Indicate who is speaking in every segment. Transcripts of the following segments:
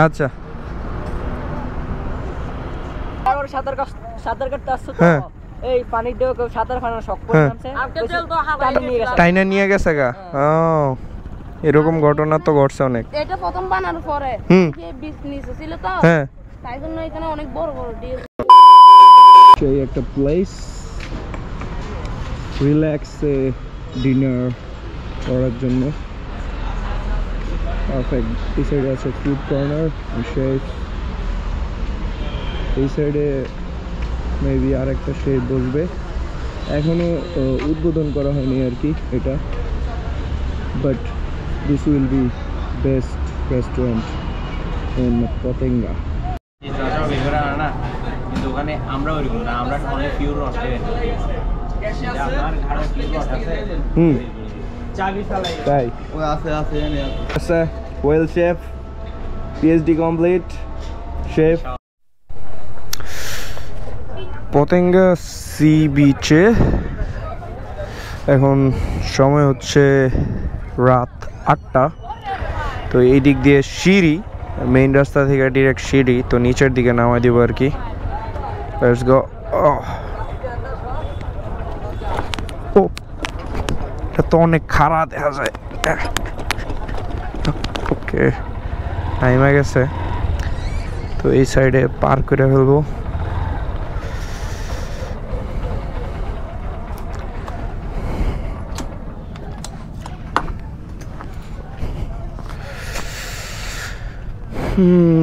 Speaker 1: আচ্ছা
Speaker 2: সাঁতার কাটতে আসছো তো এই পানির ঢেউ কেউ সাঁতার ফানা শখ করে নামছে
Speaker 1: টাইনা নিয়ে গেছে গা। এরকম ঘটনা তো ঘটছে অনেক।
Speaker 3: এটা প্রথম বানানোর পরে যে বীজ নিচে ছিল তো তাই জন্য এখানে অনেক বড় বড় ডিল।
Speaker 1: সেই একটা প্লেস রিল্যাক্স ডিনার করার জন্য পারফেক্ট। এই সাইডে আছে ফুড কর্নার, শেফ এই সাইডে মেবি আর একটা শেফ বসবে। এখনো উদ্বোধন করা হয়নি আর কি এটা, but this will be best restaurant in Patenga.
Speaker 4: কিন্তু ওখানে আমরা ওইরকম না, আমরা অনেক পিওর
Speaker 1: তাই আচ্ছা, well chef, PhD complete chef. Patenga sea বিচে এখন সময় হচ্ছে রাত 8টা। তো এই দিক দিয়ে সিঁড়ি, মেইন রাস্তা থেকে ডিরেক্ট সিঁড়ি, তো নিচের দিকে নামাই দিব আর কি। Let's go. ও এটা তো অনেক খাড়া দেখা যায়। ওকে নাইমা গেছে, তো এই সাইডে পার করে ফেলবো।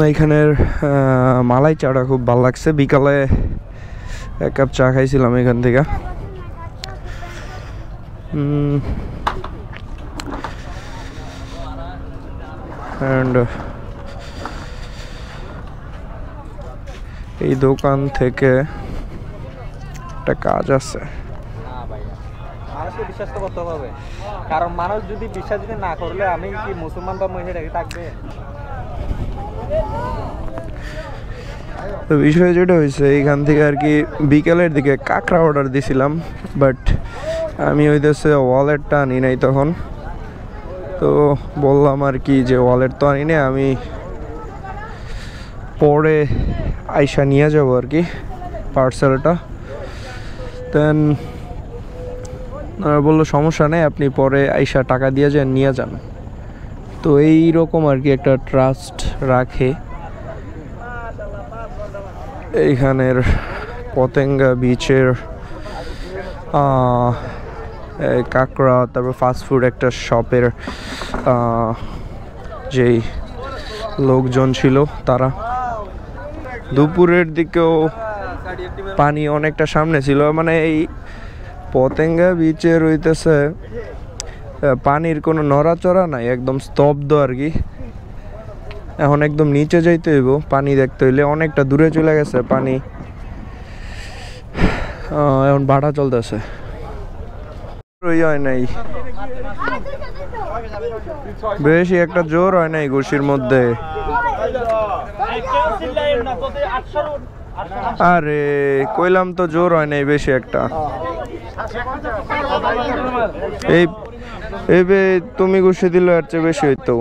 Speaker 1: এইখানের মালাই চাটা খুব ভালো লাগছে। বিকালে এক কাপ চা খাইছিলাম এখান থেকে। অ্যান্ড এই দোকান থেকে একটা কাজ আছে।
Speaker 4: মানুষকে বিশ্বাস তো করতে হবে, কারণ মানুষ যদি বিশ্বাস যদি না করলে আমি কি মুসলমান ধর্ম হিসেবে থাকবে।
Speaker 1: তো বিষয় যেটা হয়েছে, এইখান থেকে আর কি বিকেলের দিকে কাঁকড়া অর্ডার দিছিলাম, বাট আমি ওই দেশে ওয়ালেটটা আনি নাই তখন। তো বললাম আর কি যে ওয়ালেট তো আনি নাই, আমি পরে আইসা নিয়ে যাব আর কি পার্সেলটা। দেন বললো সমস্যা নেই, আপনি পরে আইসা টাকা দিয়ে যান, নিয়ে যান। তো এই রকম আর কি একটা ট্রাস্ট রাখে এইখানের পতেঙ্গা বিচের কাঁকড়া। তারপর ফাস্টফুড একটা শপের যেই লোকজন ছিল তারা। দুপুরের দিকেও পানি অনেকটা সামনে ছিল, মানে এই পতেঙ্গা বিচে রইতেছে পানির কোনো নড়াচড়া নাই, একদম স্তব্ধ আর কি। এখন একদম নিচে যাইতে হইব পানি দেখতে হইলে, অনেকটা দূরে চলে গেছে পানি। এখন ভাড়া চলতেছে, হয় নাই বেশি একটা জোর হয় নাই ঘুষির মধ্যে। আরে কইলাম তো জোর হয় নাই বেশি একটা। এই তুমি ঘুষি দিল এর চেয়ে বেশি হইতো।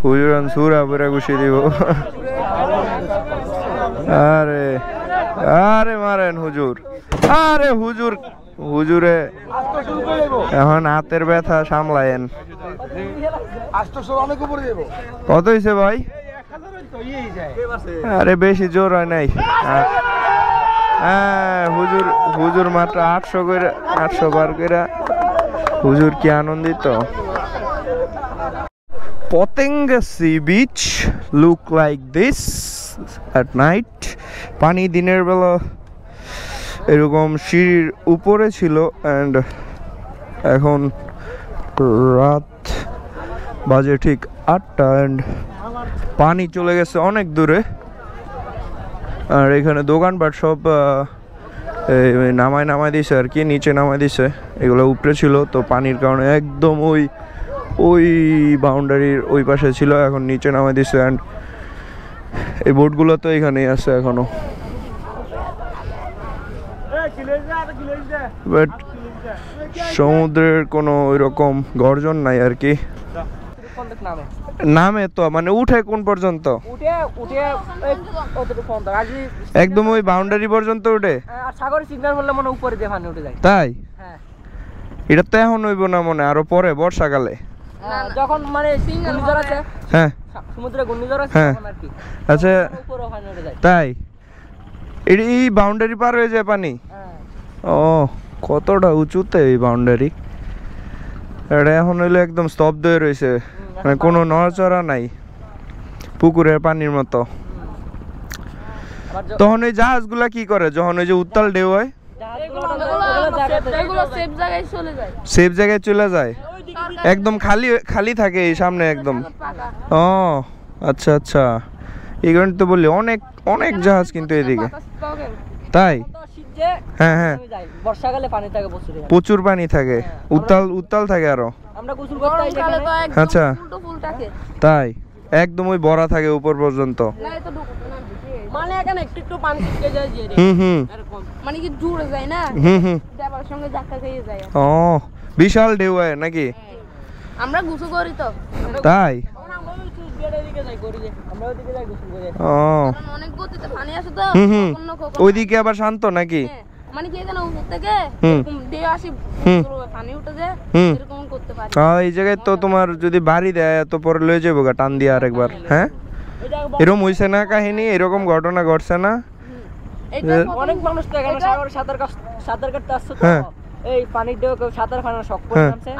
Speaker 1: হুজুর সুরা পুরা ঘুষি দিব। আরে আরে মারেন হুজুর, আরে হুজুর হুজুরে এখন হাতের ব্যথা সামলায়েন। কত হয়েছে ভাই? আরে বেশি জোর হয় নাই। হ্যাঁ হুজুর, হুজুর মাত্র 800 করে, 800 বার করে। হুজুর কি আনন্দিত। Patenga sea beach look like this at night. পানি দিনের বেলা এরকম সিঁড়ির উপরে ছিল, অ্যান্ড এখন রাত বাজে ঠিক 8টা, অ্যান্ড পানি চলে গেছে অনেক দূরে। আর এখানে দোকানপাট সব নামায় দিছে আর কি, নিচে নামায় দিছে। এগুলো উপরে ছিল, তো পানির কারণে একদম ওই বাউন্ডারির ওই পাশে ছিল, এখন নিচে নামায় দিছে। অ্যান্ড এই বোটগুলো তো এখানেই আছে এখনো, বাট সমুদ্রের কোনো ওইরকম গর্জন নাই আর কি।
Speaker 2: নামে
Speaker 1: নামে তো মানে উঠে কোন পর্যন্ত?
Speaker 2: উঠে উঠে অতটুকু পর্যন্ত আর যদি
Speaker 1: একদম ওই বাউন্ডারি পর্যন্ত উঠে।
Speaker 2: আর সাগরের সিগন্যাল বললে মানে উপরে দিয়ে পানি উঠে যায়।
Speaker 1: তাই?
Speaker 2: হ্যাঁ
Speaker 1: এটা তো এখন হইব না মনে, আরো পরে বর্ষাকালে।
Speaker 2: যখন মানে ঘূর্ণিঝড় আছে,
Speaker 1: হ্যাঁ
Speaker 2: সমুদ্রে ঘূর্ণিঝড় আছে
Speaker 1: হ্যাঁ।
Speaker 2: তখন আর কি
Speaker 1: আচ্ছা
Speaker 2: উপরে পানি উঠে যায়।
Speaker 1: তাই এই বাউন্ডারি পার হয়ে যায় পানি?
Speaker 2: হ্যাঁ
Speaker 1: ও কতটা উঁচুতে এই বাউন্ডারি? এটা এখন হইলে একদম স্তব্ধ হয়ে রয়েছে, মানে কোনো নড়াচড়া নাই, পুকুরের পানির মতো।
Speaker 2: আবার
Speaker 1: তখন ওই জাহাজগুলা কি করে যখন ওই যে উত্তাল ঢেউ হয়?
Speaker 3: এগুলো সেফ জায়গায় চলে যায়।
Speaker 1: সেফ জায়গায় চলে যায়, একদম খালি খালি থাকে এই সামনে একদম।
Speaker 3: পাকা।
Speaker 1: ও আচ্ছা আচ্ছা, এই কারণে তো বললি অনেক অনেক জাহাজ কিন্তু এদিকে। তাই?
Speaker 2: তো শীত যে
Speaker 1: হ্যাঁ হ্যাঁ,
Speaker 2: কমে যায়, বর্ষাকালে পানি থাকে প্রচুর এখানে।
Speaker 1: প্রচুর পানি থাকে, উত্তাল উত্তাল থাকে আরো।
Speaker 2: আমরা গোসল করতে আইলে
Speaker 3: গরমকালে তো
Speaker 2: এখানে
Speaker 3: একদম
Speaker 1: আচ্ছা।
Speaker 3: উল্টো ফুল থাকে।
Speaker 1: তাই একদম ওই ভরা থাকে উপর পর্যন্ত।
Speaker 3: না এত ঢুকতে না বেশি।
Speaker 2: মানে এখানে একটু একটু পানি ছিটকে যায় যে
Speaker 1: হুম
Speaker 2: এরকম।
Speaker 3: মানে কি জুড়ে যায় না,
Speaker 1: হুম
Speaker 3: দেবার সঙ্গে ধাক্কা খেয়ে যায়।
Speaker 1: ও বিশাল ঢেউ হয় নাকি?
Speaker 3: আমরা গোসল করি তো,
Speaker 1: তাই?
Speaker 2: আমরা ওই গেটের দিকে যাই করি যে আমরা ওইদিকে যাই গোসল করে।
Speaker 1: ও
Speaker 3: কারণ অনেক গতিতে পানি আসে তো।
Speaker 1: হুম,
Speaker 3: কখনো কখনো
Speaker 1: ওইদিকে আবার শান্ত নাকি?
Speaker 3: হ্যাঁ, মানে কি এখানে উপর থেকে
Speaker 1: হুম।
Speaker 3: এরকম দিয়ে আসি,
Speaker 1: হুম।
Speaker 3: পানি উঠে যায়,
Speaker 1: হুম।
Speaker 3: এরকম করতে পারি।
Speaker 1: এই জায়গায় তো তোমার যদি বাড়ি দেয় তো পরে লয়ে যাবো গা টান দিয়ে আরেকবার। হ্যাঁ
Speaker 2: এটা
Speaker 1: এরকম হইছে না কাহিনী? এরকম ঘটনা ঘটছে না?
Speaker 3: এটা
Speaker 2: অনেক মানুষ তো এখানে সাগরে সাঁতার কাটতে আসছে তো।
Speaker 1: হ্যাঁ।
Speaker 2: এই পানির ঢেউ কেউ সাঁতার কাটার শখ করে
Speaker 1: হ্যাঁ।
Speaker 2: নামছে,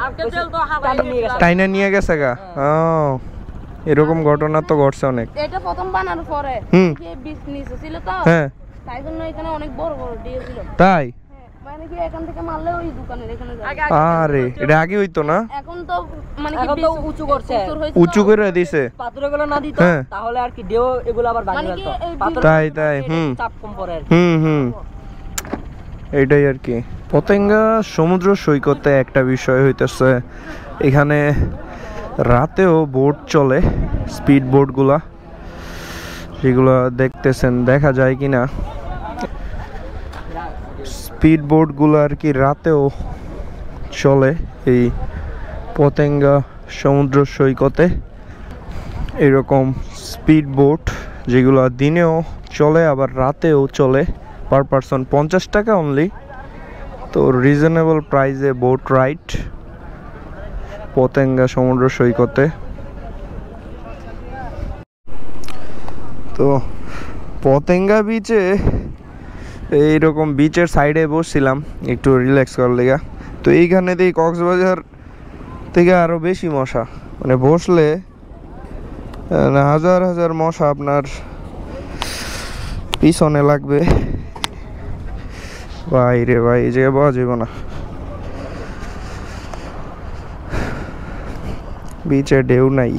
Speaker 2: টানি নিয়ে গেছে।
Speaker 1: টাইনা নিয়ে গেছে গা? ও এরকম ঘটনা তো ঘটছে অনেক।
Speaker 3: এটা প্রথম বানানোর পরে
Speaker 1: হুম।
Speaker 3: যে বীজ নিচে ছিল তো,
Speaker 1: হ্যাঁ
Speaker 3: তাই জন্য এখানে অনেক বড় বড় ডিয়ে ছিল।
Speaker 1: তাই?
Speaker 3: হ্যাঁ, মানে কি এখান থেকে মারলে ওই দোকানের এখানে যায়।
Speaker 1: আরে এটা আগে হইতো না?
Speaker 3: এখন তো মানে কি
Speaker 2: এখন তো
Speaker 3: বীজ
Speaker 2: উঁচু করছে।
Speaker 3: প্রচুর হয়েছে
Speaker 1: উঁচু
Speaker 3: তো।
Speaker 1: করে দিছে?
Speaker 2: পাথর এগুলো না দিত
Speaker 1: হ্যাঁ।
Speaker 2: তাহলে আর কি ঢেউ এগুলো আবার ভাঙে
Speaker 3: মানে কি
Speaker 2: ফেলতো।
Speaker 3: এই
Speaker 2: পাথর
Speaker 1: তাই তাই হুম
Speaker 2: চাপ কম পড়ে আর কি।
Speaker 1: হুম এইটাই আর কি। পতেঙ্গা সমুদ্র সৈকতে একটা বিষয় হইতেছে, এখানে রাতেও বোট চলে, স্পিড বোটগুলা, যেগুলো দেখতেছেন, দেখা যায় কিনা স্পিড বোটগুলো আর কি রাতেও চলে এই পতেঙ্গা সমুদ্র সৈকতে। এরকম স্পিড বোট যেগুলো দিনেও চলে আবার রাতেও চলে, পার পারসন 50 টাকা অনলি। তো রিজনেবল প্রাইসে বোট রাইড পতেঙ্গা সমুদ্র সৈকতে। তো পতেঙ্গা বিচে এইরকম বিচের সাইডে বসছিলাম একটু রিল্যাক্স করার লেগা। তো এইখানে দিয়ে কক্সবাজার থেকে আরো বেশি মশা, মানে বসলে হাজার হাজার মশা আপনার পিছনে লাগবে। ভাই রে ভাই, এই জায়গায় পাওয়া যাবে না। বিচে ঢেউ নাই।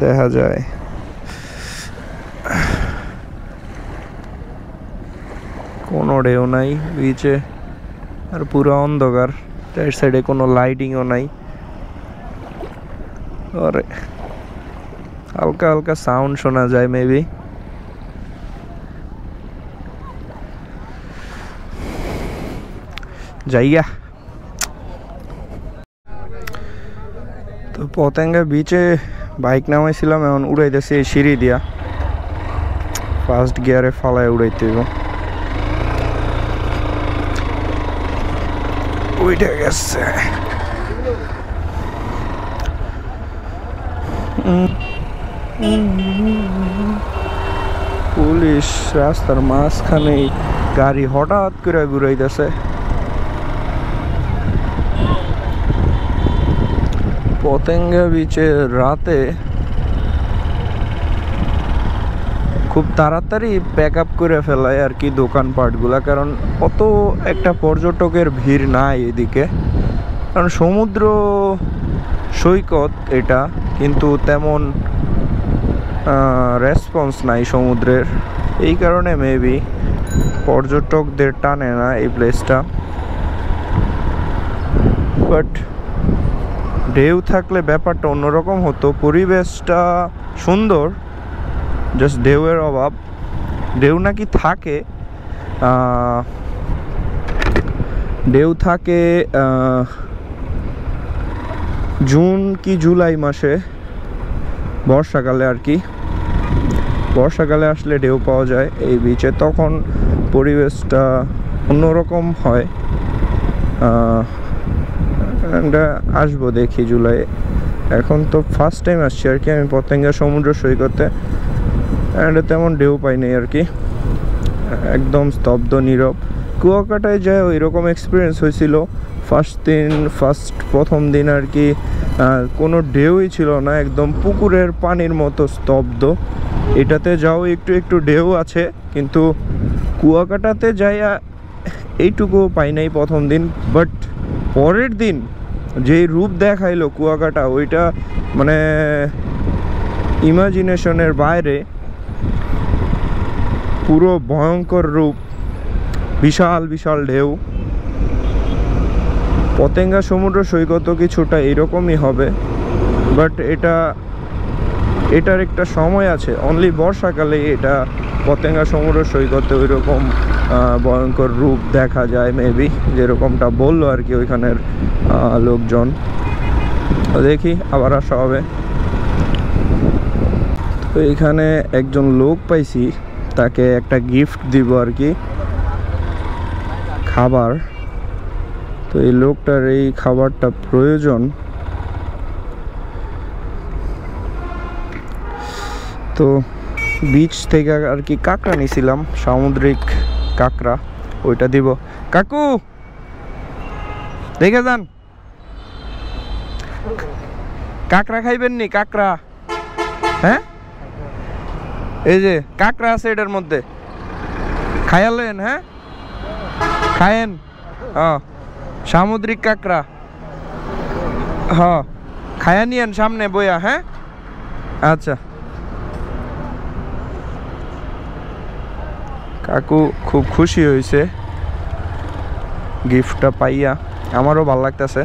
Speaker 1: দেখা যায় কোনো ঢেউ নাই বিচে, আর পুরো অন্ধকার, চার সাইডে কোনো লাইটিংও নাই। আর হালকা হালকা সাউন্ড শোনা যায় মেবি। জায়গা তো পতেঙ্গা বিচে বাইক নামাইছিলাম, এখন উড়াইতেছি এই সিঁড়ি দিয়া, ফার্স্ট গিয়ারে ফালায় উড়াইতে হইব। উইঠে গেছে। পুলিশ রাস্তার মাঝখানে গাড়ি হঠাৎ করে ঘুরাইতেছে। পতেঙ্গা বিচে রাতে খুব তাড়াতাড়ি প্যাক আপ করে ফেলায় আর কি দোকানপাটগুলা, কারণ অত একটা পর্যটকের ভিড় নাই এদিকে, কারণ সমুদ্র সৈকত এটা, কিন্তু তেমন রেসপন্স নাই সমুদ্রের, এই কারণে মেবি পর্যটকদের টানে না এই প্লেসটা। বাট ঢেউ থাকলে ব্যাপারটা অন্যরকম হতো, পরিবেশটা সুন্দর, জাস্ট ঢেউয়ের অভাব। ঢেউ নাকি থাকে, ঢেউ থাকে জুন কি জুলাই মাসে, বর্ষাকালে আর কি। বর্ষাকালে আসলে ঢেউ পাওয়া যায় এই বিচে, তখন পরিবেশটা অন্যরকম হয়। আসবো দেখি জুলাই। এখন তো ফার্স্ট টাইম আসছি আর কি আমি পতেঙ্গা সমুদ্র সৈকতে, তেমন ঢেউ পাইনি আর কি, একদম স্তব্ধ নীরব। কুয়াকাটায় যায় ওই রকম এক্সপিরিয়েন্স হয়েছিল প্রথম দিন আর কি, কোনো ঢেউই ছিল না, একদম পুকুরের পানির মতো স্তব্ধ। এটাতে যাও একটু একটু ঢেউ আছে, কিন্তু কুয়াকাটাতে যাই এইটুকু পাই নাই প্রথম দিন। বাট পরের দিন যেই রূপ দেখাইলো কুয়াকাটা, ওইটা মানে ইমাজিনেশনের বাইরে, পুরো ভয়ঙ্কর রূপ, বিশাল বিশাল ঢেউ। পতেঙ্গা সমুদ্র সৈকত কিছুটা এরকমই হবে, বাট এটার একটা সময় আছে, অনলি বর্ষাকালে এটা পতেঙ্গা সমুদ্র সৈকতে ওই রকম ভয়ঙ্কর রূপ দেখা যায় মেবি, যেরকমটা বললো আর কি ওইখানের লোকজন। দেখি আবার আসা হবে। তো এখানে একজন লোক পাইছি, তাকে একটা গিফট দিব আর কি, খাবার। তো এই লোকটার এই খাবারটা প্রয়োজন। তো বিচ থেকে আর কি কাঁকড়া নিয়েছিলাম, সামুদ্রিক কাঁকড়া, ওইটা দিব। কাকু দেখে যান, কাঁকড়া খাইবেন নি? কাঁকড়া, হ্যাঁ এই যে কাঁকড়া আছে এটার মধ্যে, খায়ালেন? হ্যাঁ খায়েন, সামুদ্রিক কাঁকড়া, খায়া নিয়েন সামনে বইয়া। হ্যাঁ আচ্ছা। কাকু খুব খুশি হয়েছে গিফটটা পাইয়া, আমারও ভালো লাগতেছে।